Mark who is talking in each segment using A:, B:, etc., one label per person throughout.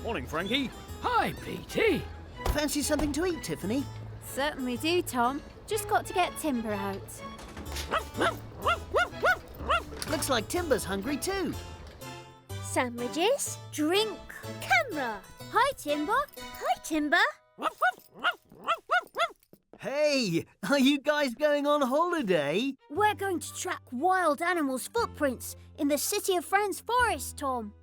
A: Morning, Frankie.
B: Hi, Petey.
C: Fancy something to eat, Tiffany?
D: Certainly do, Tom. Just got to get Timber out.
C: Looks like Timber's hungry too.
E: Sandwiches, drink, camera.
D: Hi, Timber.
E: Hi, Timber.
C: Hey, are you guys going on holiday?
D: We're going to track wild animals' footprints in the City of Friends forest, Tom.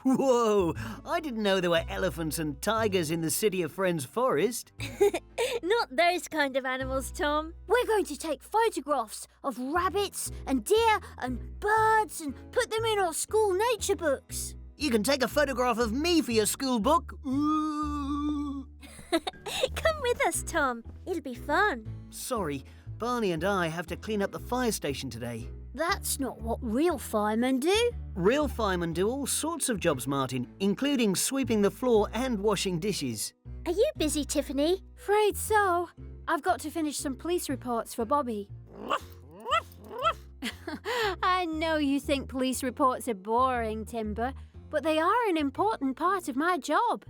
C: Whoa, I didn't know there were elephants and tigers in the City of Friends forest.
E: Not those kind of animals, Tom.
D: We're going to take photographs of rabbits and deer and birds and put them in our school nature books.
C: You can take a photograph of me for your school book. Ooh.
E: Come with us, Tom. It'll be fun.
C: Sorry, Barney and I have to clean up the fire station today.
D: That's not what real firemen do.
C: Real firemen do all sorts of jobs, Martin, including sweeping the floor and washing dishes.
E: Are you busy, Tiffany?
D: Afraid so. I've got to finish some police reports for Bobby. I know you think police reports are boring, Timber, but they are an important part of my job.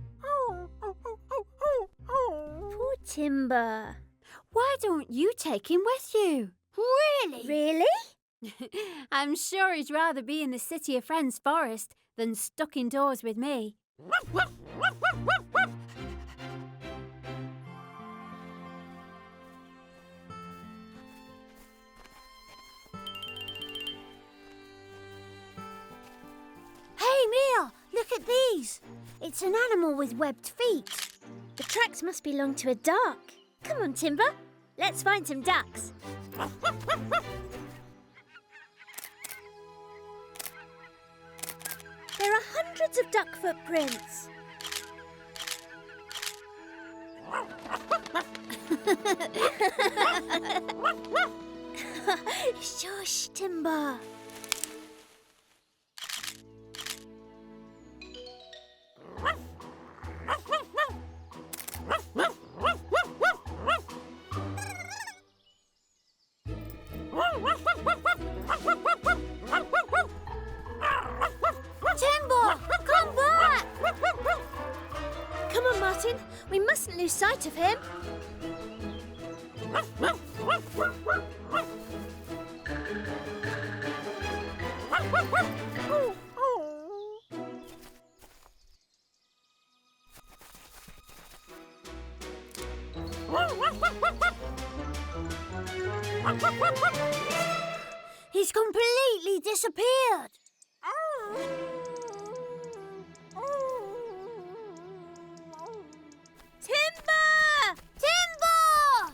E: Poor Timber.
D: Why don't you take him with you? Really?
E: Really?
D: I'm sure he'd rather be in the City of Friends forest than stuck indoors with me. Hey, Mia, look at these. It's an animal with webbed feet.
E: The tracks must belong to a duck. Come on, Timber. Let's find some ducks. There are hundreds of duck footprints. Shush, Timber.
D: Timber, come back!
E: Come on, Martin. We mustn't lose sight of him.
D: He's completely disappeared.
E: Timber!
D: Timber!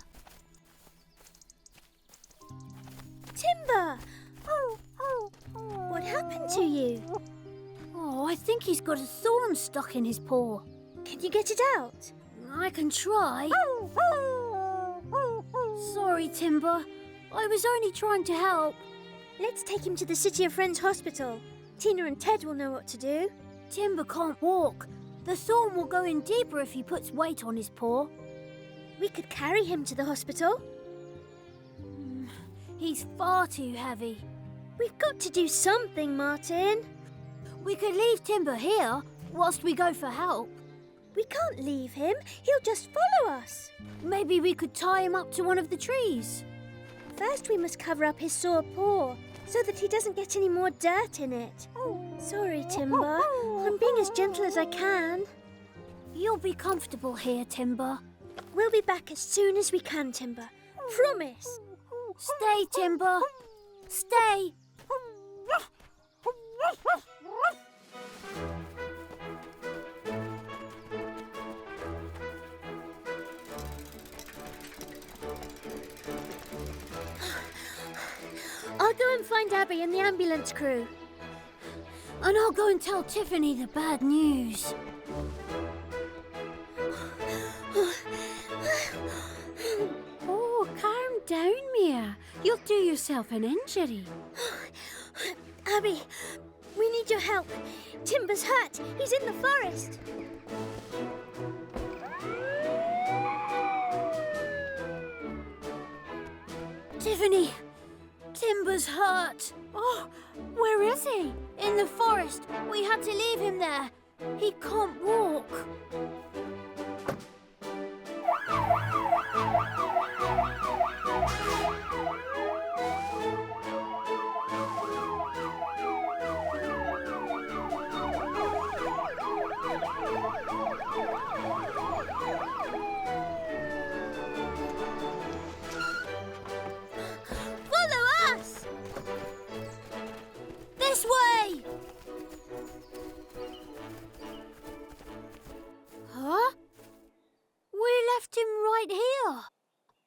E: Timber! What happened to you?
D: Oh, I think he's got a thorn stuck in his paw.
E: Can you get it out?
D: I can try. Sorry, Timber. I was only trying to help.
E: Let's take him to the City of Friends hospital. Tina and Ted will know what to do.
D: Timber can't walk. The thorn will go in deeper if he puts weight on his paw.
E: We could carry him to the hospital.
D: He's far too heavy.
E: We've got to do something, Martin.
D: We could leave Timber here whilst we go for help.
E: We can't leave him. He'll just follow us.
D: Maybe we could tie him up to one of the trees.
E: First, we must cover up his sore paw so that he doesn't get any more dirt in it. Sorry, Timber. I'm being as gentle as I can.
D: You'll be comfortable here, Timber.
E: We'll be back as soon as we can, Timber. Promise.
D: Stay, Timber. Stay.
E: I'll go and find Abby and the ambulance crew.
D: And I'll go and tell Tiffany the bad news. Oh, calm down, Mia. You'll do yourself an injury.
E: Abby, we need your help. Timber's hurt. He's in the forest.
D: Tiffany, Timber's hurt. Oh, where is he? In the forest. We had to leave him there. He can't walk.
E: Follow us!
D: This way! Huh? We left him right here.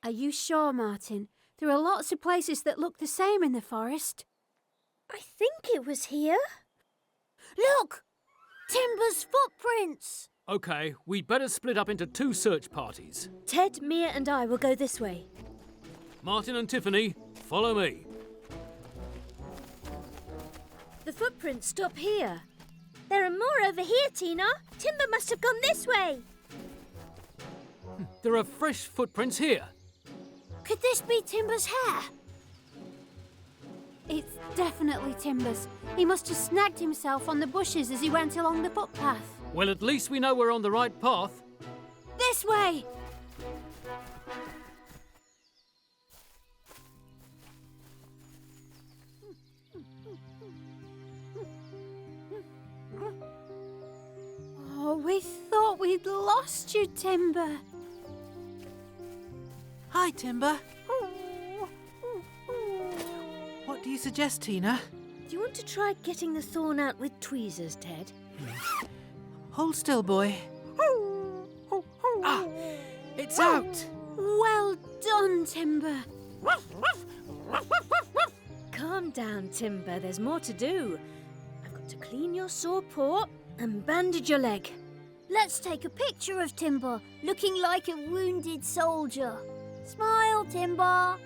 D: Are you sure, Martin? There are lots of places that look the same in the forest.
E: I think it was here.
D: Look! Timber's footprints!
A: OK, we'd better split up into 2 search parties.
E: Ted, Mia and I will go this way.
A: Martin and Tiffany, follow me.
E: The footprints stop here. There are more over here, Tina. Timber must have gone this way.
A: There are fresh footprints here.
D: Could this be Timber's hair? It's definitely Timber's. He must have snagged himself on the bushes as he went along the footpath.
A: Well, at least we know we're on the right path.
D: This way! Oh, we thought we'd lost you, Timber.
B: Hi, Timber. What do you suggest, Tina?
E: Do you want to try getting the thorn out with tweezers, Ted?
B: Hold still, boy. Ah, it's out.
D: Well done, Timber.
E: Calm down, Timber. There's more to do. I've got to clean your sore paw and bandage your leg.
D: Let's take a picture of Timber, looking like a wounded soldier. Smile, Timber.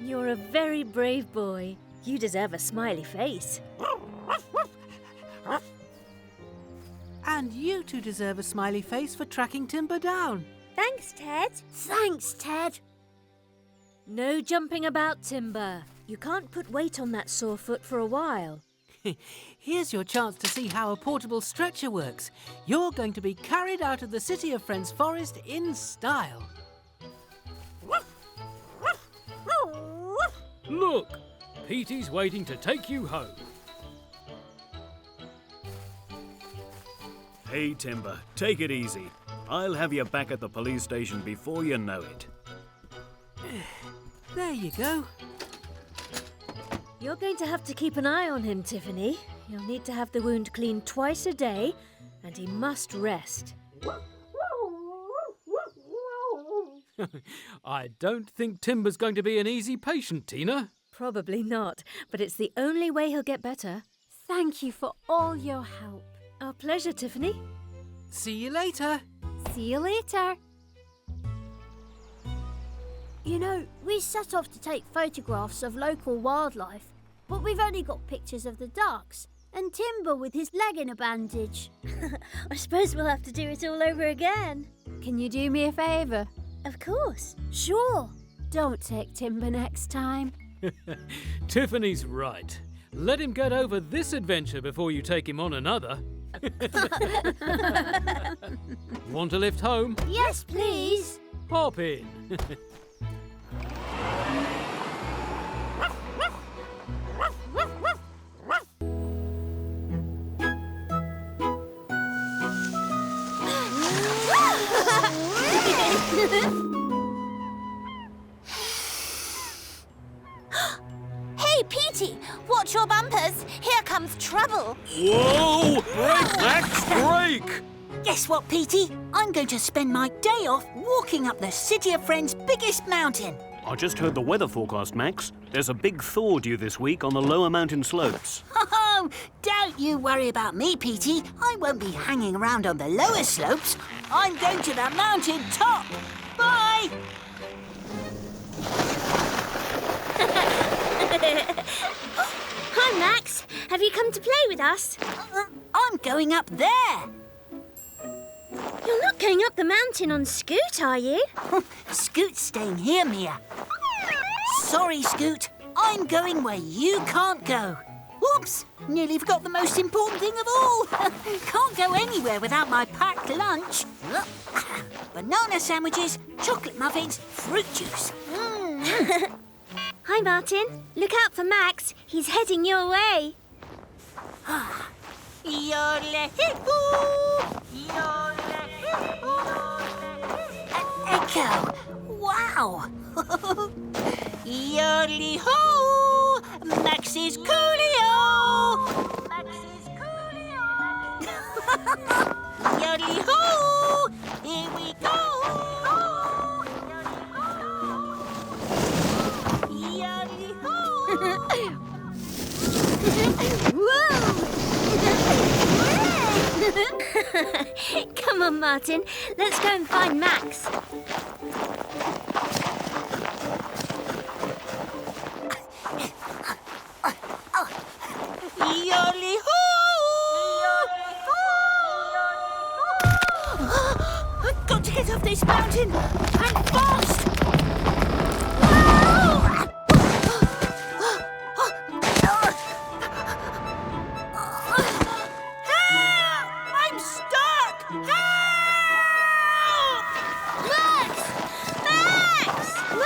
E: You're a very brave boy. You deserve a smiley face.
B: And you two deserve a smiley face for tracking Timber down.
E: Thanks, Ted.
D: Thanks, Ted.
E: No jumping about, Timber. You can't put weight on that sore foot for a while.
B: Here's your chance to see how a portable stretcher works. You're going to be carried out of the City of Friends forest in style.
A: Look, Petey's waiting to take you home.
F: Hey, Timber, take it easy. I'll have you back at the police station before you know it.
B: There you go.
E: You're going to have to keep an eye on him, Tiffany. You'll need to have the wound cleaned twice a day, and he must rest.
A: I don't think Timber's going to be an easy patient, Tina.
E: Probably not, but it's the only way he'll get better.
D: Thank you for all your help.
E: Our pleasure, Tiffany.
B: See you later.
D: See you later. You know, we set off to take photographs of local wildlife, but we've only got pictures of the ducks and Timber with his leg in a bandage.
E: I suppose we'll have to do it all over again.
D: Can you do me a favour?
E: Of course.
D: Sure. Don't take Timber next time.
A: Tiffany's right. Let him get over this adventure before you take him on another. Want a lift home?
D: Yes, please.
A: Hop in.
G: Hey, Petey, watch your bumpers. Here comes trouble.
F: Whoa! Break that! Break!
G: Guess what, Petey? I'm going to spend my day off walking up the City of Friends' biggest mountain.
F: I just heard the weather forecast, Max. There's a big thaw due this week on the lower mountain slopes.
G: Oh, don't you worry about me, Petey. I won't be hanging around on the lower slopes. I'm going to the mountain top. Bye!
E: Hi, Max. Have you come to play with us?
G: I'm going up there.
E: You're not going up the mountain on Scoot, are you?
G: Scoot's staying here, Mia. Sorry, Scoot. I'm going where you can't go. Oops! Nearly forgot the most important thing of all. Can't go anywhere without my packed lunch. Banana sandwiches, chocolate muffins, fruit juice.
E: Hi, Martin. Look out for Max. He's heading your way.
G: Echo! Wow! Yodely-hoo! Max is coolio! Max is coolio! Yodely-hoo! Here we go! Yodely-hoo!
E: Come on, Martin. Let's go and find Max.
G: I've got to get off this mountain, and fast! I'm stuck! Help!
E: Max! Max!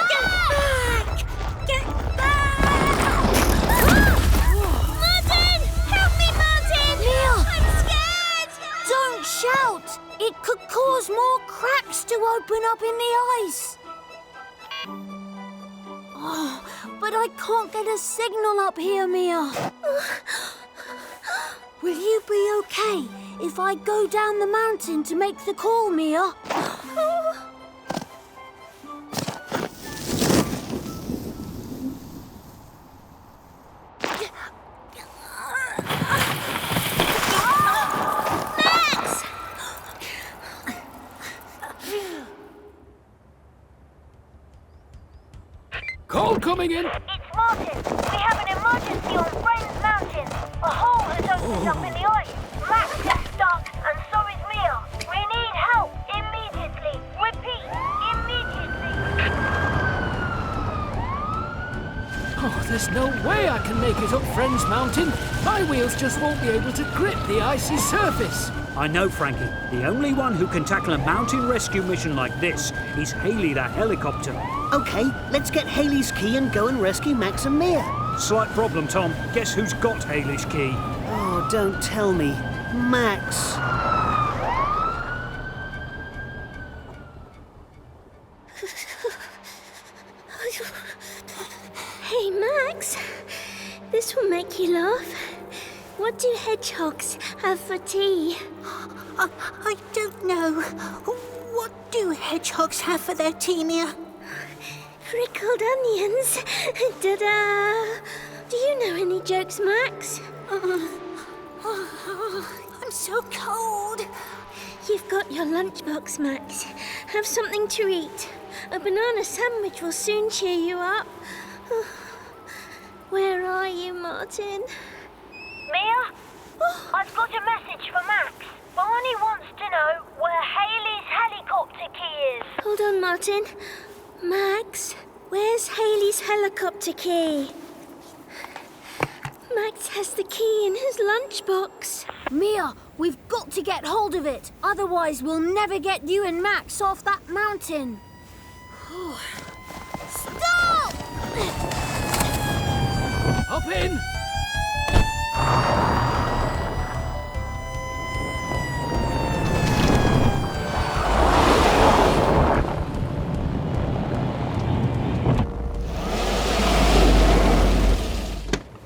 E: Get back! Get back! Martin! Help me, Martin!
D: Mia!
E: I'm scared!
D: Don't shout! It could cause more cracks to open up in the ice. Oh, but I can't get a signal up here, Mia. Will you be okay if I go down the mountain to make the call, Mia?
A: Call coming in.
H: It's Martin. We have an emergency on Friends Mountain. A hole has opened up in the ice. Max is stuck and so is Mia. We need help immediately. Repeat, immediately.
A: Oh, there's no way I can make it up Friends Mountain. My wheels just won't be able to grip the icy surface.
F: I know, Frankie. The only one who can tackle a mountain rescue mission like this is Haley the helicopter.
C: OK, let's get Haley's key and go and rescue Max and Mia.
F: Slight problem, Tom. Guess who's got Haley's key?
C: Oh, don't tell me. Max.
E: Hey, Max. This will make you laugh. What do hedgehogs have for tea?
G: I don't know. What do hedgehogs have for their tea, Mia?
E: Pickled onions. Da-da! Do you know any jokes, Max?
G: I'm so cold.
E: You've got your lunchbox, Max. Have something to eat. A banana sandwich will soon cheer you up. Where are you, Martin?
H: Mia? I've got a message for Max. Barney wants to know where Haley's helicopter key is.
E: Hold on, Martin. Max, where's Haley's helicopter key? Max has the key in his lunchbox.
D: Mia, we've got to get hold of it. Otherwise, we'll never get you and Max off that mountain. Stop!
A: Hop in.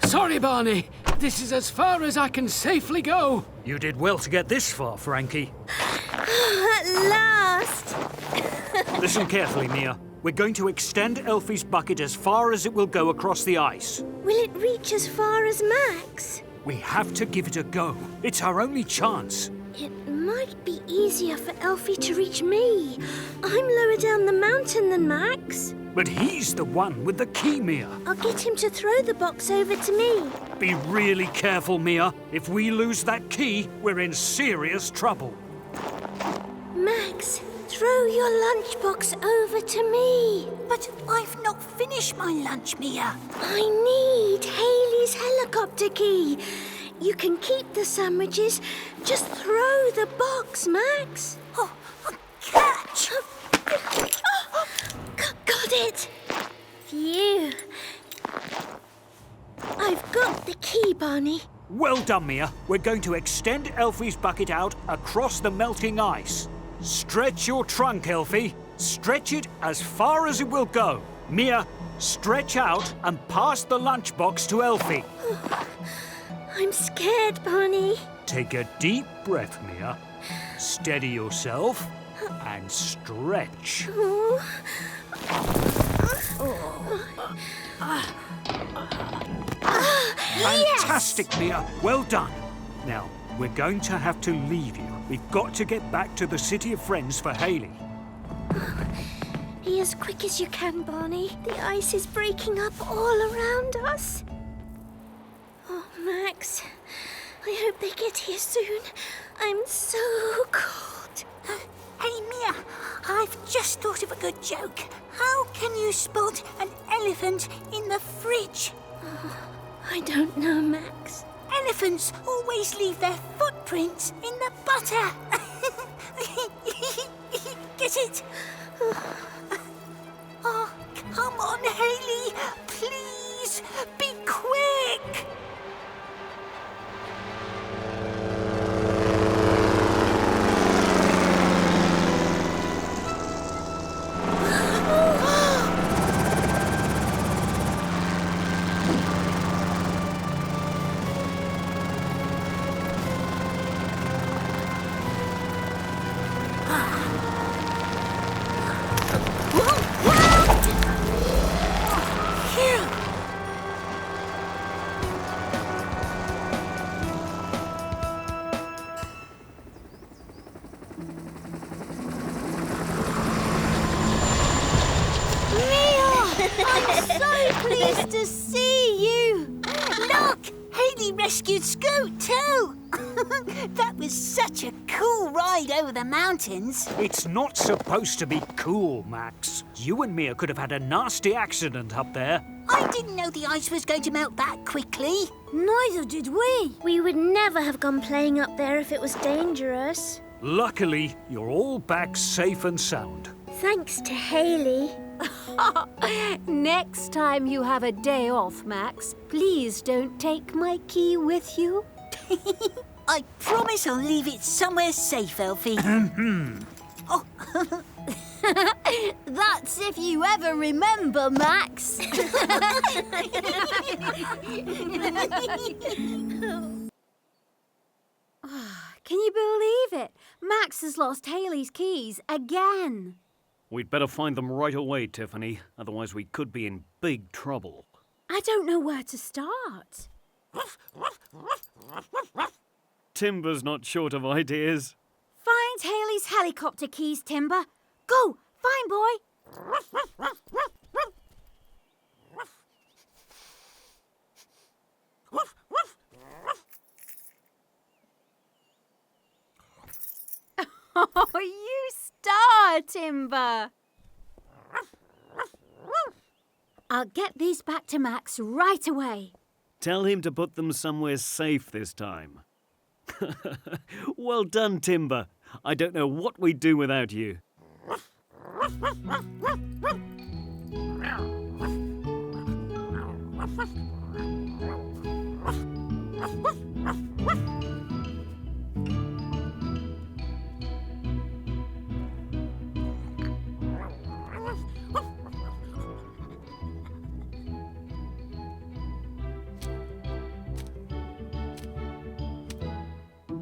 A: Sorry, Barney. This is as far as I can safely go.
F: You did well to get this far, Frankie.
E: At last!
F: Listen carefully, Mia. We're going to extend Elphie's bucket as far as it will go across the ice.
E: Will it reach as far as Max?
F: We have to give it a go. It's our only chance.
E: It might be easier for Elphie to reach me. I'm lower down the mountain than Max.
F: But he's the one with the key, Mia.
E: I'll get him to throw the box over to me.
F: Be really careful, Mia. If we lose that key, we're in serious trouble.
E: Max, Throw your lunchbox over to me.
G: But I've not finished my lunch, Mia.
E: I need Hayley's helicopter key. You can keep the sandwiches. Just throw the box, Max.
G: Oh, catch!
E: Got it. Phew. I've got the key, Barney.
F: Well done, Mia. We're going to extend Elphie's bucket out across the melting ice. Stretch your trunk, Elphie. Stretch it as far as it will go. Mia, stretch out and pass the lunchbox to Elphie.
E: I'm scared, Barney.
F: Take a deep breath, Mia. Steady yourself and stretch. Fantastic, Mia. Well done. Now, we're going to have to leave you. We've got to get back to the City of Friends for Hayley.
E: Be as quick as you can, Barney. The ice is breaking up all around us. Oh, Max. I hope they get here soon. I'm so cold.
G: Hey, Mia, I've just thought of a good joke. How can you spot an elephant in the fridge?
E: I don't know, Max.
G: Elephants always leave their footprints in the butter. Get it? Oh, come on, Hayley. Please, be quick.
D: Pleased to see you.
G: Look, Hayley rescued Scoot too. That was such a cool ride over the mountains.
F: It's not supposed to be cool, Max. You and Mia could have had a nasty accident up there.
G: I didn't know the ice was going to melt that quickly.
D: Neither did we.
E: We would never have gone playing up there if it was dangerous.
F: Luckily, you're all back safe and sound.
E: Thanks to Hayley.
D: Next time you have a day off, Max, please don't take my key with you.
G: I promise I'll leave it somewhere safe, Elphie. Oh.
D: That's if you ever remember, Max. Can you believe it? Max has lost Hayley's keys again.
I: We'd better find them right away, Tiffany. Otherwise we could be in big trouble.
D: I don't know where to start.
I: Timber's not short of ideas.
D: Find Hayley's helicopter keys, Timber. Go, fine boy. Oh, you star, Timber. I'll get these back to Max right away.
I: Tell him to put them somewhere safe this time. Well done, Timber. I don't know what we'd do without you.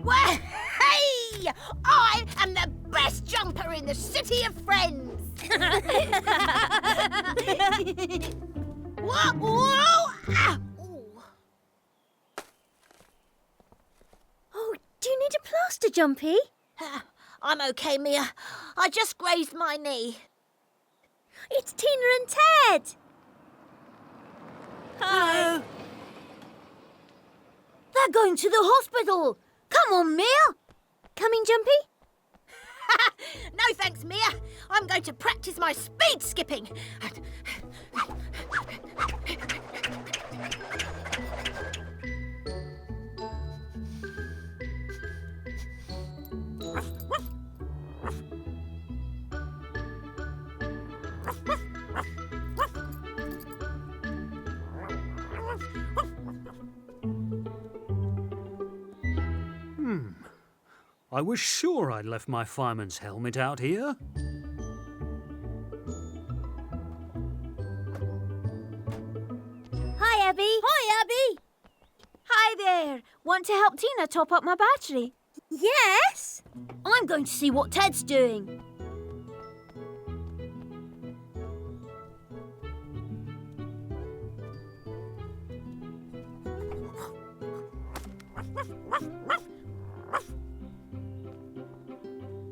J: Well, hey! I am the best jumper in the City of Friends! Whoa! Whoa! Ah! Ooh.
E: Oh, do you need a plaster, Jumpy?
J: I'm okay, Mia. I just grazed my knee.
E: It's Tina and Ted.
D: Hello. They're going to the hospital. Come on, Mia.
E: Coming, Jumpy?
J: No thanks, Mia. I'm going to practice my speed skipping.
F: I was sure I'd left my fireman's helmet out here.
D: Hi, Abby. Hi, Abby. Hi there. Want to help Tina top up my battery?
E: Yes?
D: I'm going to see what Ted's doing.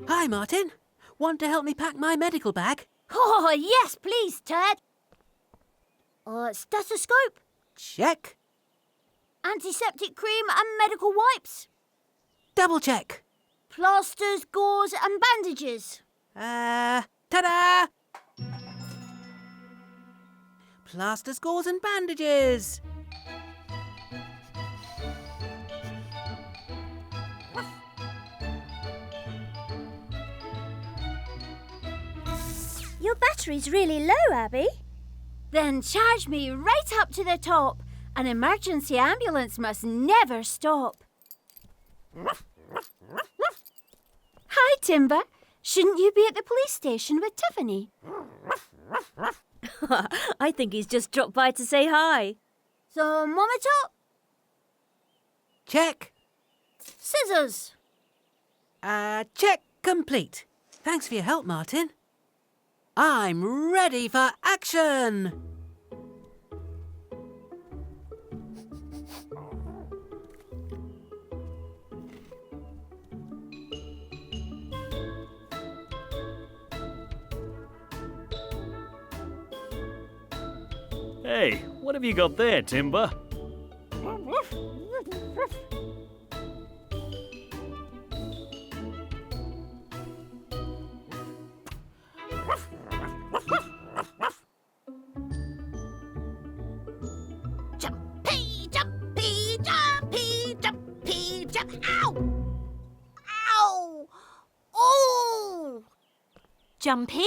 B: Hi, Martin. Want to help me pack my medical bag?
D: Oh, yes, please, Ted. Stethoscope,
B: Check.
D: antiseptic cream and medical wipes,
B: Double check.
D: plasters, gauze and bandages.
B: Ta-da! Plasters, gauze and bandages.
E: Your battery's really low, Abby.
D: Then charge me right up to the top. An emergency ambulance must never stop. Hi, Timber. Shouldn't you be at the police station with Tiffany?
E: I think he's just dropped by to say hi.
D: Thermometer,
B: Check.
D: scissors.
B: Check complete. Thanks for your help, Martin. I'm ready for action!
I: Hey, what have you got there, Timber?
J: Jumpy, jumpy, jumpy, jumpy, jump. Ow! Ow! Oh!
E: Jumpy?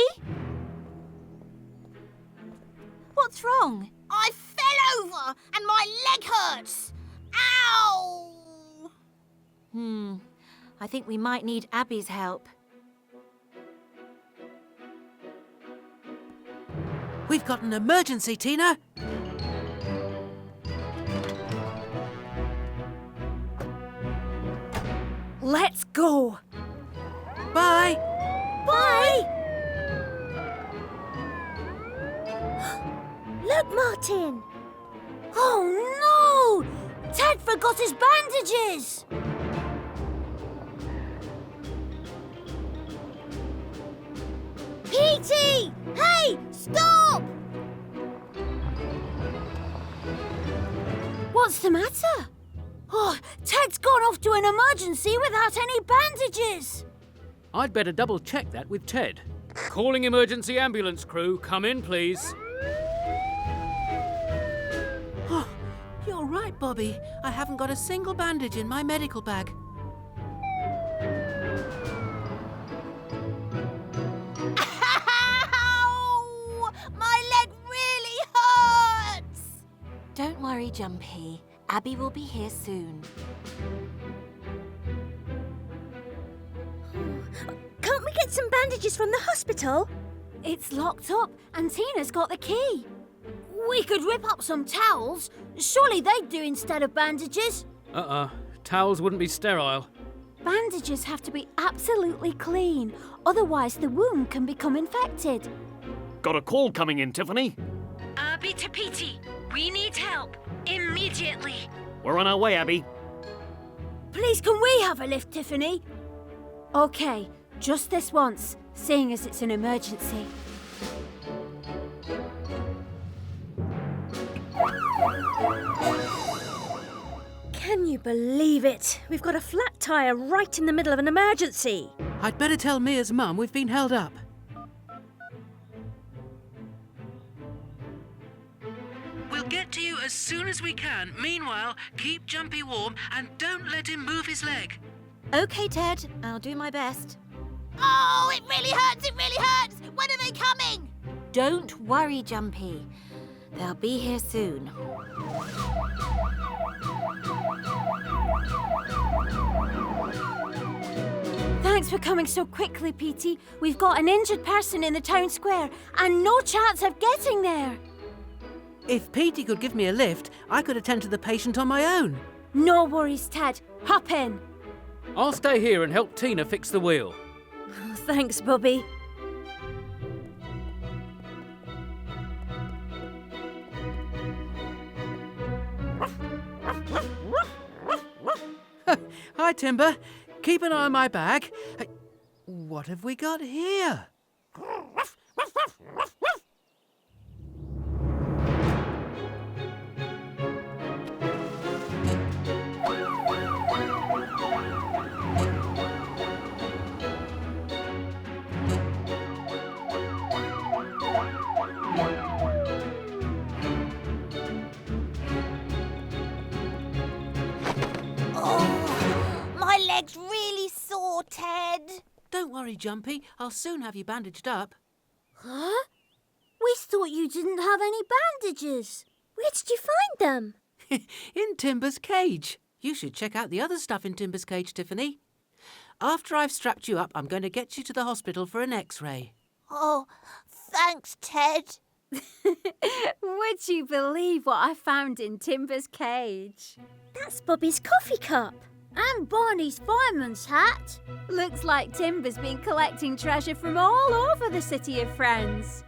E: What's wrong?
J: I fell over and my leg hurts. Ow!
E: I think we might need Abby's help.
B: We've got an emergency, Tina.
D: Let's go.
B: Bye.
E: Bye! Look, Martin!
D: Oh, no! Ted forgot his bandages. Petey! Hey, stop! What's the matter? Oh, Ted's gone off to an emergency without any bandages.
A: I'd better double check that with Ted. Calling emergency ambulance crew. Come in, please.
B: Oh, you're right, Bobby. I haven't got a single bandage in my medical bag.
J: Ow! My leg really hurts.
E: Don't worry, Jumpy. Abby will be here soon. Can't we get some bandages from the hospital?
D: It's locked up and Tina's got the key. We could rip up some towels. Surely they'd do instead of bandages.
A: Towels wouldn't be sterile.
D: Bandages have to be absolutely clean, otherwise the wound can become infected.
I: Got a call coming in, Tiffany.
K: Abby to Petey, we need help. Immediately.
I: We're on our way, Abby.
D: Please, can we have a lift, Tiffany? Okay, just this once, seeing as it's an emergency.
E: Can you believe it? We've got a flat tyre right in the middle of an emergency.
B: I'd better tell Mia's mum we've been held up. We'll get to you as soon as we can. Meanwhile, keep Jumpy warm and don't let him move his leg.
E: OK, Ted. I'll do my best.
J: Oh, it really hurts, it really hurts! When are they coming?
E: Don't worry, Jumpy. They'll be here soon.
D: Thanks for coming so quickly, Petey. We've got an injured person in the town square and no chance of getting there.
B: If Petey could give me a lift, I could attend to the patient on my own.
D: No worries, Ted. Hop in.
A: I'll stay here and help Tina fix the wheel.
D: Oh, thanks, Bobby.
B: Hi, Timber. Keep an eye on my bag. What have we got here?
J: My leg's really sore, Ted.
B: Don't worry, Jumpy. I'll soon have you bandaged up.
D: Huh? We thought you didn't have any bandages.
E: Where did you find them?
B: In Timber's cage. You should check out the other stuff in Timber's cage, Tiffany. After I've strapped you up, I'm going to get you to the hospital for an X-ray.
J: Oh, thanks, Ted.
D: Would you believe what I found in Timber's cage?
E: That's Bobby's coffee cup.
D: And Barney's fireman's hat. Looks like Timber's been collecting treasure from all over the City of Friends.